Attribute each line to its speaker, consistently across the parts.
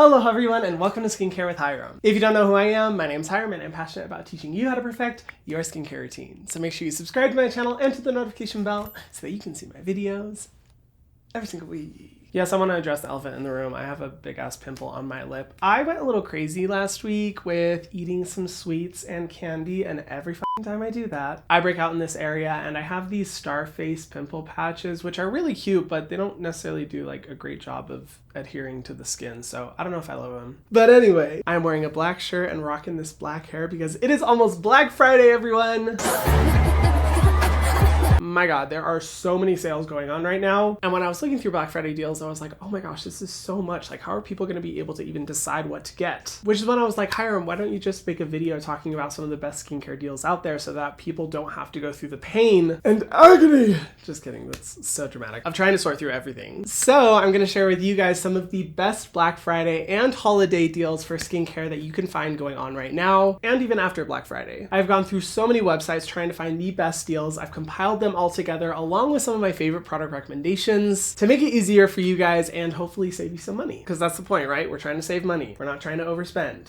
Speaker 1: Hello everyone and welcome to Skincare with Hyram. If you don't know who I am, my name is Hyram and I'm passionate about teaching you how to perfect your skincare routine. So make sure you subscribe to my channel and to the notification bell so that you can see my videos every single week. Yes, I want to address the elephant in the room. I have a big ass pimple on my lip. I went a little crazy last week with eating some sweets and candy, and every fucking time I do that, I break out in this area and I have these star face pimple patches, which are really cute, but they don't necessarily do like a great job of adhering to the skin. So I don't know if I love them. But anyway, I'm wearing a black shirt and rocking this black hair because it is almost Black Friday, everyone. My God, there are so many sales going on right now. And when I was looking through Black Friday deals, I was like, oh my gosh, this is so much. Like, how are people going to be able to even decide what to get? Which is when I was like, Hyram, why don't you just make a video talking about some of the best skincare deals out there so that people don't have to go through the pain and agony. Just kidding. That's so dramatic. I'm trying to sort through everything. So I'm going to share with you guys some of the best Black Friday and holiday deals for skincare that you can find going on right now and even after Black Friday. I've gone through so many websites trying to find the best deals. I've compiled them all together along with some of my favorite product recommendations to make it easier for you guys and hopefully save you some money. Because that's the point, right? We're trying to save money. We're not trying to overspend.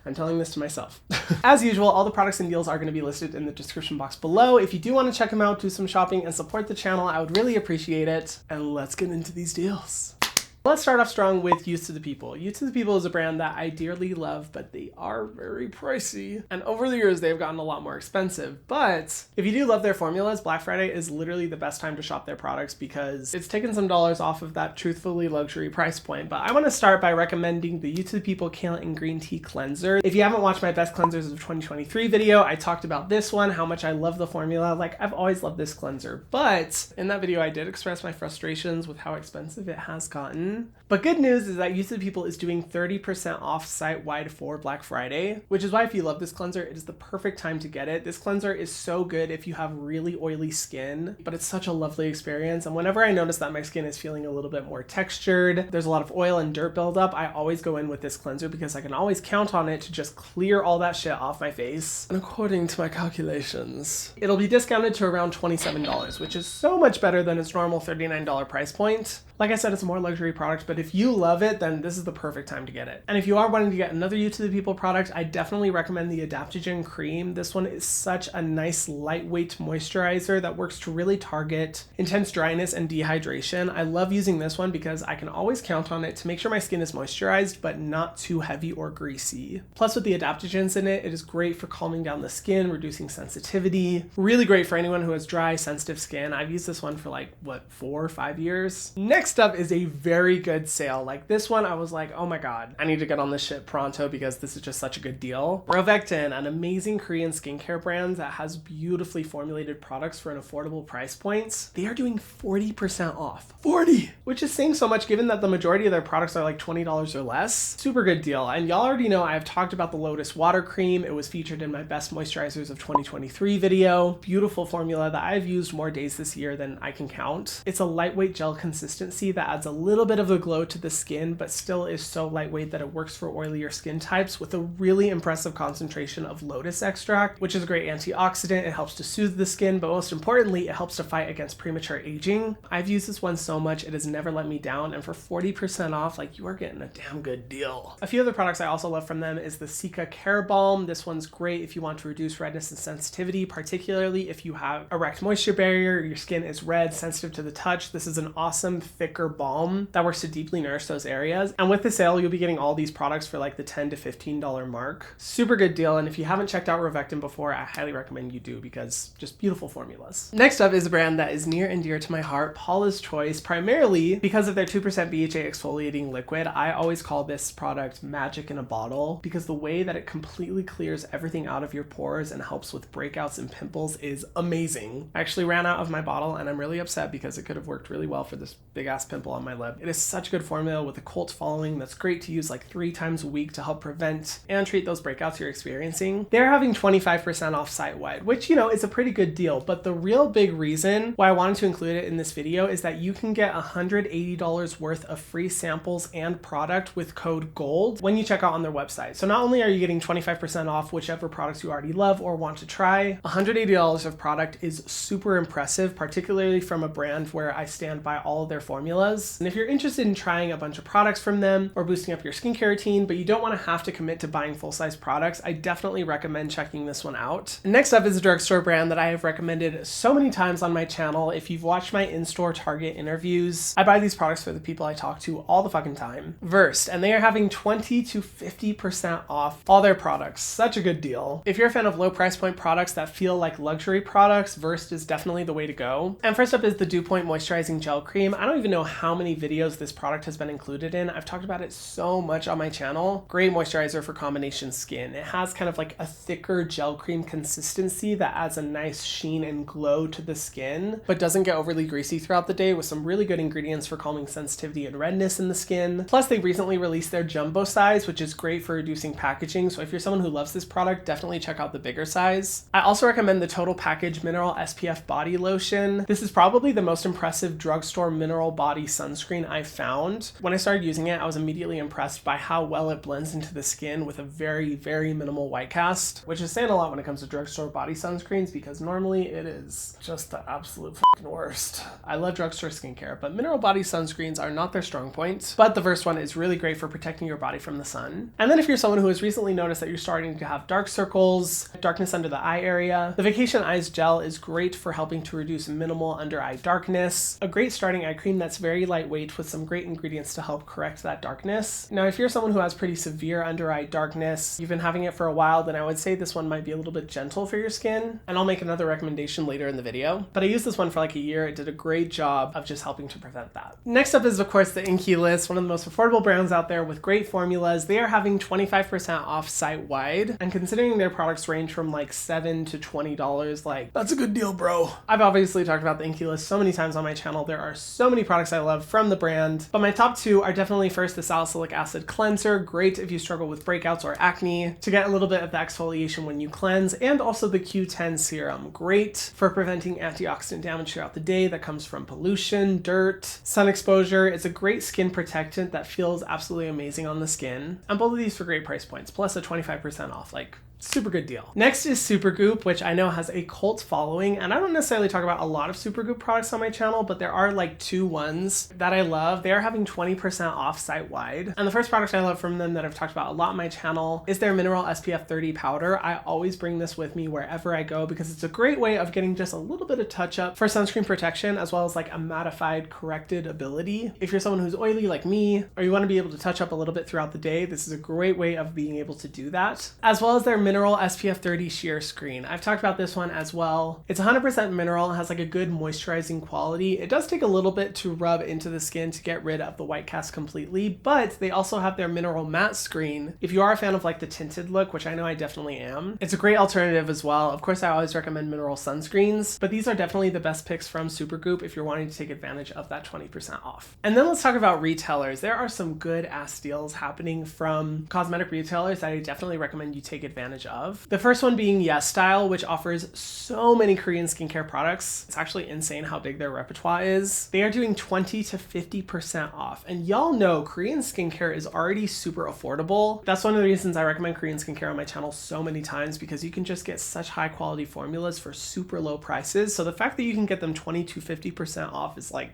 Speaker 1: I'm telling this to myself. As usual, all the products and deals are going to be listed in the description box below. If you do want to check them out, do some shopping, and support the channel, I would really appreciate it. And let's get into these deals. Let's start off strong with Youth to the People. Youth to the People is a brand that I dearly love, but they are very pricey. And over the years, they've gotten a lot more expensive. But if you do love their formulas, Black Friday is literally the best time to shop their products because it's taken some dollars off of that truthfully luxury price point. But I want to start by recommending the Youth to the People Kale and Green Tea Cleanser. If you haven't watched my best cleansers of 2023 video, I talked about this one, how much I love the formula. Like, I've always loved this cleanser. But in that video, I did express my frustrations with how expensive it has gotten. But good news is that Youth to the People is doing 30% off site-wide for Black Friday, which is why if you love this cleanser, it is the perfect time to get it. This cleanser is so good if you have really oily skin, but it's such a lovely experience. And whenever I notice that my skin is feeling a little bit more textured, there's a lot of oil and dirt buildup, I always go in with this cleanser because I can always count on it to just clear all that shit off my face. And according to my calculations, it'll be discounted to around $27, which is so much better than its normal $39 price point. Like I said, it's a more luxury product, but if you love it, then this is the perfect time to get it. And if you are wanting to get another Youth to the People product, I definitely recommend the Adaptogen Cream. This one is such a nice lightweight moisturizer that works to really target intense dryness and dehydration. I love using this one because I can always count on it to make sure my skin is moisturized, but not too heavy or greasy. Plus with the adaptogens in it, it is great for calming down the skin, reducing sensitivity. Really great for anyone who has dry, sensitive skin. I've used this one for like, what, 4 or 5 years? Next up is a very good sale. Like this one, I was like, oh my God, I need to get on this shit pronto because this is just such a good deal. Rovectin, an amazing Korean skincare brand that has beautifully formulated products for an affordable price points. They are doing 40% off. 40! Which is saying so much given that the majority of their products are like $20 or less. Super good deal. And y'all already know I've talked about the Lotus Water Cream. It was featured in my best moisturizers of 2023 video. Beautiful formula that I've used more days this year than I can count. It's a lightweight gel consistency that adds a little bit of a glow to the skin, but still is so lightweight that it works for oilier skin types with a really impressive concentration of lotus extract, which is a great antioxidant. It helps to soothe the skin, but most importantly, it helps to fight against premature aging. I've used this one so much, it has never let me down, and for 40% off, like, you are getting a damn good deal. A few other products I also love from them is the Cica Care Balm. This one's great if you want to reduce redness and sensitivity, particularly if you have erect moisture barrier, your skin is red, sensitive to the touch. This is an awesome, thicker balm that works to deeply nourish those areas. And with the sale, you'll be getting all these products for like the $10 to $15 mark. Super good deal. And if you haven't checked out Rovectin before, I highly recommend you do because just beautiful formulas. Next up is a brand that is near and dear to my heart, Paula's Choice, primarily because of their 2% BHA exfoliating liquid. I always call this product magic in a bottle because the way that it completely clears everything out of your pores and helps with breakouts and pimples is amazing. I actually ran out of my bottle and I'm really upset because it could have worked really well for this big ass pimple on my lip. It is such a good formula with a cult following that's great to use like 3 times a week to help prevent and treat those breakouts you're experiencing. They're having 25% off site-wide, which, you know, is a pretty good deal. But the real big reason why I wanted to include it in this video is that you can get $180 worth of free samples and product with code GOLD when you check out on their website. So not only are you getting 25% off whichever products you already love or want to try, $180 of product is super impressive, particularly from a brand where I stand by all of their formulas formulas. And if you're interested in trying a bunch of products from them or boosting up your skincare routine, but you don't want to have to commit to buying full-size products, I definitely recommend checking this one out. Next up is a drugstore brand that I have recommended so many times on my channel. If you've watched my in-store Target interviews, I buy these products for the people I talk to all the fucking time. Versed, and they are having 20 to 50% off all their products. Such a good deal. If you're a fan of low price point products that feel like luxury products, Versed is definitely the way to go. And first up is the Dew Point Moisturizing Gel Cream. I don't even know how many videos this product has been included in. I've talked about it so much on my channel. Great moisturizer for combination skin. It has kind of like a thicker gel cream consistency that adds a nice sheen and glow to the skin, but doesn't get overly greasy throughout the day, with some really good ingredients for calming sensitivity and redness in the skin. Plus, they recently released their jumbo size, which is great for reducing packaging. So if you're someone who loves this product, definitely check out the bigger size. I also recommend the Total Package Mineral SPF Body Lotion. This is probably the most impressive drugstore mineral body sunscreen I've found. When I started using it, I was immediately impressed by how well it blends into the skin with a very, very minimal white cast, which is saying a lot when it comes to drugstore body sunscreens, because normally it is just the absolute fucking worst. I love drugstore skincare, but mineral body sunscreens are not their strong point. But the first one is really great for protecting your body from the sun. And then if you're someone who has recently noticed that you're starting to have dark circles, darkness under the eye area, the Vacation Eyes Gel is great for helping to reduce minimal under eye darkness. A great starting eye cream that's very lightweight with some great ingredients to help correct that darkness. Now, if you're someone who has pretty severe under eye darkness, you've been having it for a while, then I would say this one might be a little bit gentle for your skin. And I'll make another recommendation later in the video. But I used this one for like a year. It did a great job of just helping to prevent that. Next up is, of course, the Inkey List, one of the most affordable brands out there with great formulas. They are having 25% off site-wide. And considering their products range from like $7 to $20, like, that's a good deal, bro. I've obviously talked about the Inkey List so many times on my channel. There are so many products I love from the brand, but my top two are definitely first the Salicylic Acid Cleanser. Great if you struggle with breakouts or acne to get a little bit of the exfoliation when you cleanse, and also the Q10 Serum. Great for preventing antioxidant damage throughout the day that comes from pollution, dirt, sun exposure. It's a great skin protectant that feels absolutely amazing on the skin. And both of these for great price points, plus a 25% off. Like, super good deal. Next is Supergoop, which I know has a cult following, and I don't necessarily talk about a lot of Supergoop products on my channel, but there are like two ones that I love. They are having 20% off site-wide. And the first product I love from them that I've talked about a lot on my channel is their Mineral SPF 30 powder. I always bring this with me wherever I go because it's a great way of getting just a little bit of touch-up for sunscreen protection, as well as like a mattified, corrected ability. If you're someone who's oily like me, or you want to be able to touch up a little bit throughout the day, this is a great way of being able to do that. As well as their Mineral SPF 30 Sheer Screen. I've talked about this one as well. It's 100% mineral, has like a good moisturizing quality. It does take a little bit to rub into the skin to get rid of the white cast completely, but they also have their Mineral Matte Screen. If you are a fan of like the tinted look, which I know I definitely am, it's a great alternative as well. Of course, I always recommend mineral sunscreens, but these are definitely the best picks from Supergoop if you're wanting to take advantage of that 20% off. And then let's talk about retailers. There are some good ass deals happening from cosmetic retailers that I definitely recommend you take advantage of. The first one being Yes Style, which offers so many Korean skincare products. It's actually insane how big their repertoire is. They are doing 20 to 50% off. And y'all know Korean skincare is already super affordable. That's one of the reasons I recommend Korean skincare on my channel so many times, because you can just get such high quality formulas for super low prices. So the fact that you can get them 20 to 50% off is like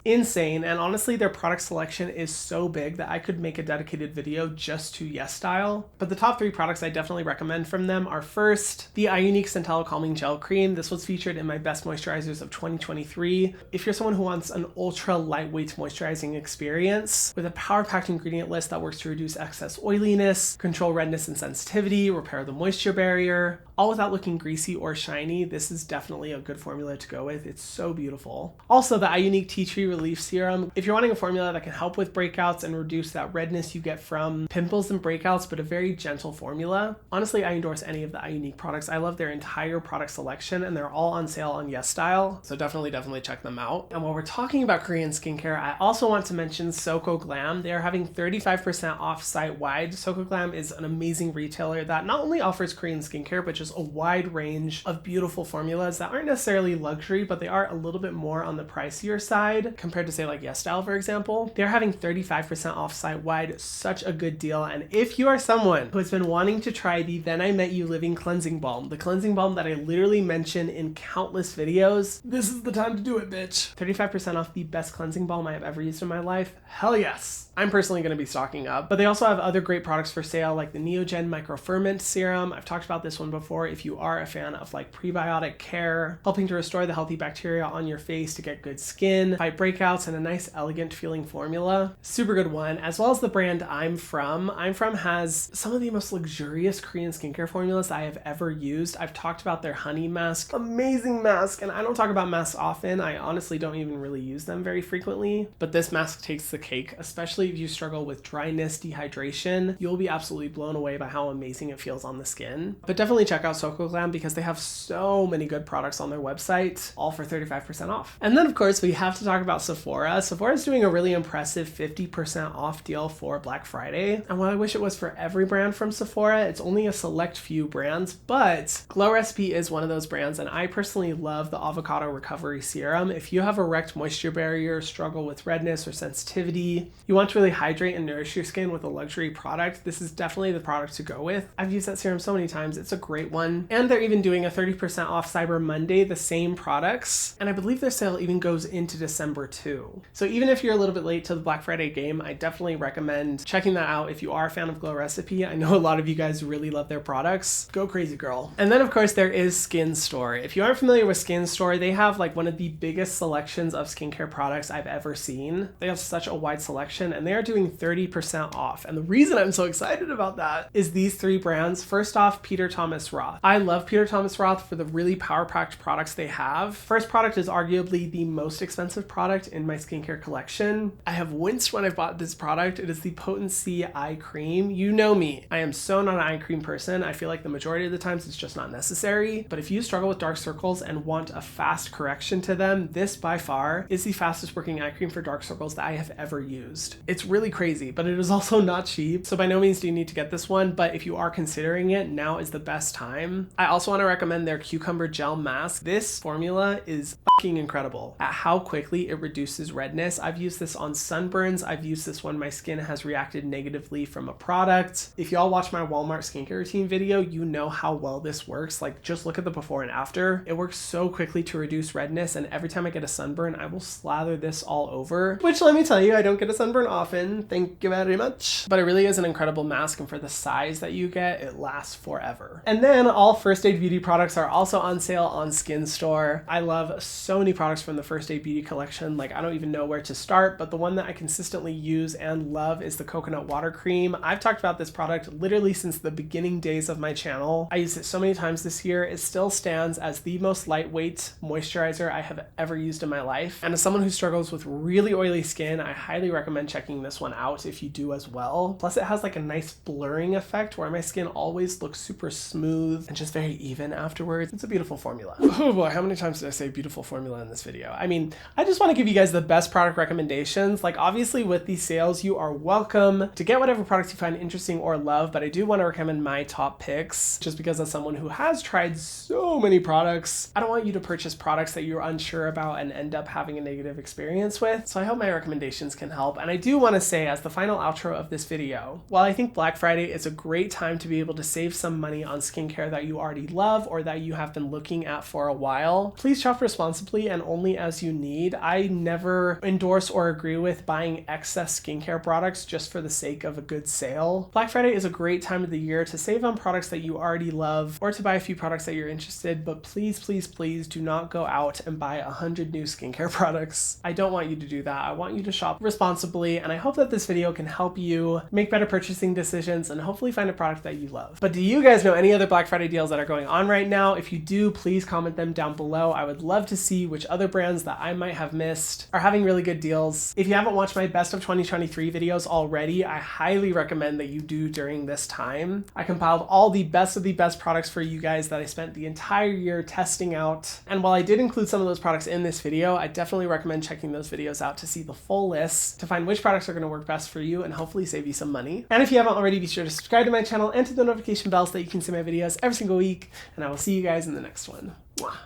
Speaker 1: insane. And honestly, their product selection is so big that I could make a dedicated video just to Yes Style. But the top three products I definitely recommend from them are first, the iUnique Centella Calming Gel Cream. This was featured in my best moisturizers of 2023. If you're someone who wants an ultra lightweight moisturizing experience with a power-packed ingredient list that works to reduce excess oiliness, control redness and sensitivity, repair the moisture barrier, all without looking greasy or shiny, this is definitely a good formula to go with. It's so beautiful. Also, the iUnique Tea Tree Relief Serum. If you're wanting a formula that can help with breakouts and reduce that redness you get from pimples and breakouts, but a very gentle formula, honestly, I endorse any of the iUnique products. I love their entire product selection, and they're all on sale on Yes Style, so definitely check them out. And while we're talking about Korean skincare, I also want to mention Soko Glam. They are having 35% off site-wide. Soko Glam is an amazing retailer that not only offers Korean skincare, but just just a wide range of beautiful formulas that aren't necessarily luxury, but they are a little bit more on the pricier side compared to say like Yes Style, for example. They're having 35% off site-wide, such a good deal. And if you are someone who has been wanting to try the Then I Met You Living Cleansing Balm, the cleansing balm that I literally mention in countless videos, this is the time to do it, bitch. 35% off the best cleansing balm I have ever used in my life. Hell yes. I'm personally going to be stocking up, but they also have other great products for sale like the Neogen Microferment Serum. I've talked about this one before. If you are a fan of like prebiotic care, helping to restore the healthy bacteria on your face to get good skin, fight breakouts, and a nice elegant feeling formula. Super good one. As well as the brand I'm From. I'm From has some of the most luxurious Korean skincare formulas I have ever used. I've talked about their honey mask, amazing mask, and I don't talk about masks often. I honestly don't even really use them very frequently, but this mask takes the cake, especially if you struggle with dryness, dehydration. You'll be absolutely blown away by how amazing it feels on the skin. But definitely check out SocoGlam because they have so many good products on their website, all for 35% off. And then of course we have to talk about Sephora. Sephora is doing a really impressive 50% off deal for Black Friday. And while I wish it was for every brand from Sephora, it's only a select few brands, but Glow Recipe is one of those brands, and I personally love the Avocado Recovery Serum. If you have a wrecked moisture barrier, struggle with redness or sensitivity, you want to really hydrate and nourish your skin with a luxury product, this is definitely the product to go with. I've used that serum so many times. It's a great one. And they're even doing a 30% off Cyber Monday, the same products. And I believe their sale even goes into December too. So even if you're a little bit late to the Black Friday game, I definitely recommend checking that out if you are a fan of Glow Recipe. I know a lot of you guys really love their products. Go crazy, girl. And then of course there is Skin Store. If you aren't familiar with Skin Store, they have like one of the biggest selections of skincare products I've ever seen. They have such a wide selection and they are doing 30% off. And the reason I'm so excited about that is these three brands. First off, Peter Thomas Roth. I love Peter Thomas Roth for the really power-packed products they have. First product is arguably the most expensive product in my skincare collection. I have winced when I bought this product. It is the Potency Eye Cream. You know me. I am so not an eye cream person. I feel like the majority of the times it's just not necessary. But if you struggle with dark circles and want a fast correction to them, this by far is the fastest working eye cream for dark circles that I have ever used. It's really crazy, but it is also not cheap. So by no means do you need to get this one, but if you are considering it, now is the best time. I also want to recommend their Cucumber Gel Mask. This formula is fucking incredible at how quickly it reduces redness. I've used this on sunburns. I've used this when my skin has reacted negatively from a product. If y'all watch my Walmart skincare routine video, you know how well this works. Like just look at the before and after. It works so quickly to reduce redness, and every time I get a sunburn, I will slather this all over, which let me tell you, I don't get a sunburn often. Thank you very much. But it really is an incredible mask, and for the size that you get, it lasts forever. And then all First Aid Beauty products are also on sale on Skin Store. I love so many products from the First Aid Beauty collection. Like I don't even know where to start, but the one that I consistently use and love is the Coconut Water Cream. I've talked about this product literally since the beginning days of my channel. I used it so many times this year. It still stands as the most lightweight moisturizer I have ever used in my life. And as someone who struggles with really oily skin, I highly recommend checking this one out if you do as well. Plus it has like a nice blurring effect where my skin always looks super smooth and just very even afterwards. It's a beautiful formula. Oh boy, how many times did I say beautiful formula in this video? I mean, I just want to give you guys the best product recommendations. Like obviously with these sales, you are welcome to get whatever products you find interesting or love, but I do want to recommend my top picks just because as someone who has tried so many products, I don't want you to purchase products that you're unsure about and end up having a negative experience with. So I hope my recommendations can help. And I do want to say as the final outro of this video, while I think Black Friday is a great time to be able to save some money on skincare that you already love or that you have been looking at for a while, please shop responsibly and only as you need. I never endorse or agree with buying excess skincare products just for the sake of a good sale. Black Friday is a great time of the year to save on products that you already love or to buy a few products that you're interested, but please, please, please do not go out and buy 100 new skincare products. I don't want you to do that. I want you to shop responsibly, and I hope that this video can help you make better purchasing decisions and hopefully find a product that you love. But do you guys know any other Black Friday deals that are going on right now? If you do, please comment them down below. I would love to see which other brands that I might have missed are having really good deals. If you haven't watched my best of 2023 videos already, I highly recommend that you do during this time. I compiled all the best of the best products for you guys that I spent the entire year testing out. And while I did include some of those products in this video, I definitely recommend checking those videos out to see the full list, to find which products are going to work best for you and hopefully save you some money. And if you haven't already, be sure to subscribe to my channel and to the notification bell so that you can see my videos every single week, and I will see you guys in the next one. Mwah.